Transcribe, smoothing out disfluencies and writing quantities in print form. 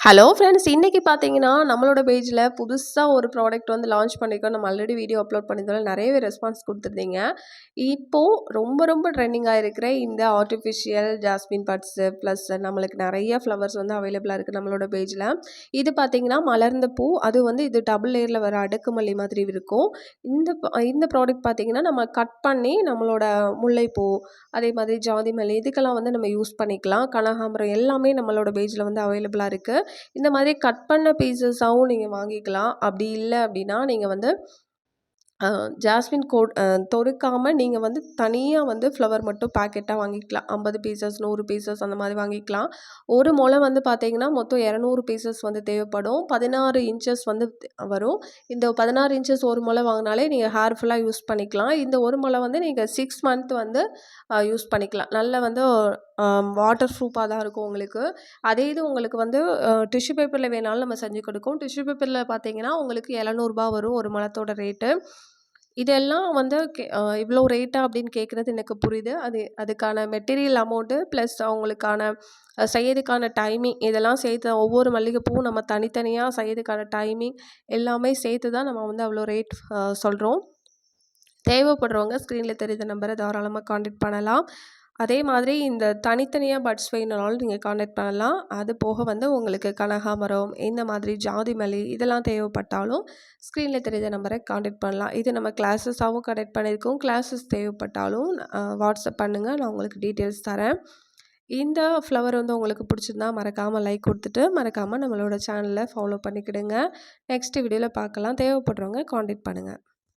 Hello friends, இன்னைக்கு பார்த்தீங்கன்னா, நம்மளோட பேஜ்ல புதுசா ஒரு ப்ராடக்ட் வந்து லான்ச் பண்ணியிருக்கோம். நம்ம ஆல்ரெடி வீடியோ அப்லோட் பண்ணியிருந்தோம். நெறையவே ரெஸ்பான்ஸ் குடுத்துருந்தீங்க. இப்போ ரொம்ப ட்ரெண்டிங்கா இருக்கிற இந்த ஆர்ட்டிஃபிஷியல் ஜாஸ்மின் பட்ஸு ப்ளஸ் நம்மளுக்கு நெறைய ஃப்ளவர்ஸ் வந்து அவைலபிளா இருக்கு நம்மளோட பேஜ்ல. இது பார்த்தீங்கன்னா, மலர்ந்த பூ. அது வந்து இது டபுள் லேயர்ல வர அடுக்குமல்லி மாதிரி இருக்கும். இந்த ப்ராடக்ட் பார்த்தீங்கன்னா, நம்ம கட் பண்ணி நம்மளோட முல்லைப்பூ, அதே மாதிரி ஜாதி மல்லி இதுக்கெல்லாம் வந்து நம்ம யூஸ் பண்ணிக்கலாம். கனகாம்பரம் எல்லாமே நம்மளோட பேஜ்ல வந்து அவைலபிளா இருக்கு. இந்த மாதிரி கட் பண்ண பீசஸாவும் நீங்க வாங்கிக்கலாம். அப்படி இல்ல அப்படின்னா, நீங்க வந்து ஜாஸ்மின் தொடுக்காம நீங்க வந்து தனியா வந்து ஃப்ளவர் மட்டும் பாக்கெட்டா வாங்கிக்கலாம். 50 பீசஸ், 100 பீசஸ் அந்த மாதிரி வாங்கிக்கலாம். ஒரு முழம் வந்து பார்த்தீங்கன்னா, மொத்தம் 200 பீசஸ் வந்து தேவைப்படும். 16 இன்ச்சஸ் வந்து வரும். இந்த 16 இன்ச்சஸ் ஒரு முழம் வாங்கினாலே நீங்க ஹேர் ஃபுல்லா யூஸ் பண்ணிக்கலாம். இந்த ஒரு முழம் வந்து நீங்க 6 மந்த் வந்து யூஸ் பண்ணிக்கலாம். நல்ல வந்து வாட்டர் ப்ரூஃபா தான் இருக்கும் உங்களுக்கு. அதே இது உங்களுக்கு வந்து டிஷ்யூ பேப்பர்ல வேணாலும் நம்ம செஞ்சு கொடுக்கும். டிஷ்யூ பேப்பர்ல பார்த்தீங்கன்னா, உங்களுக்கு ரூ. 700 வரும் ஒரு முழத்தோட ரேட்டு. இதெல்லாம் வந்து இவ்வளோ ரேட்டா அப்படின்னு கேட்குறது எனக்கு புரியுது. அதுக்கான மெட்டீரியல் அமௌண்ட்டு ப்ளஸ் அவங்களுக்கான செய்யறதுக்கான டைமிங் இதெல்லாம் சேர்த்து ஒவ்வொரு மல்லிகைப்பூவும் நம்ம தனித்தனியா செய்யறதுக்கான டைமிங் எல்லாமே சேர்த்து தான் நம்ம வந்து அவ்வளோ ரேட் சொல்கிறோம். தேவைப்படுறவங்க ஸ்க்ரீனில் தெரியுற நம்பரை தாராளமாக காண்டாக்ட் பண்ணலாம். அதே மாதிரி இந்த தனித்தனியாக பட்ஸ் வேணுனாலும் நீங்கள் காண்டாக்ட் பண்ணலாம். அது போக வந்து உங்களுக்கு கனகாமரம், இந்த மாதிரி ஜாதி மல்லி இதெல்லாம் தேவைப்பட்டாலும் ஸ்க்ரீனில் தெரியுற நம்பரை காண்டாக்ட் பண்ணலாம். இது நம்ம கிளாஸஸாகவும் கனெக்ட் பண்ணியிருக்கோம். கிளாஸஸ் தேவைப்பட்டாலும் வாட்ஸ்அப் பண்ணுங்கள், நான் உங்களுக்கு டீட்டெயில்ஸ் தரேன். இந்த ஃப்ளவர் வந்து உங்களுக்கு பிடிச்சிருந்தா மறக்காமல் லைக் கொடுத்துட்டு மறக்காமல் நம்மளோட சேனலை ஃபாலோ பண்ணிக்கிடுங்க. நெக்ஸ்ட் வீடியோவில் பார்க்கலாம். தேவைப்படுறவங்க காண்டாக்ட் பண்ணுங்கள்.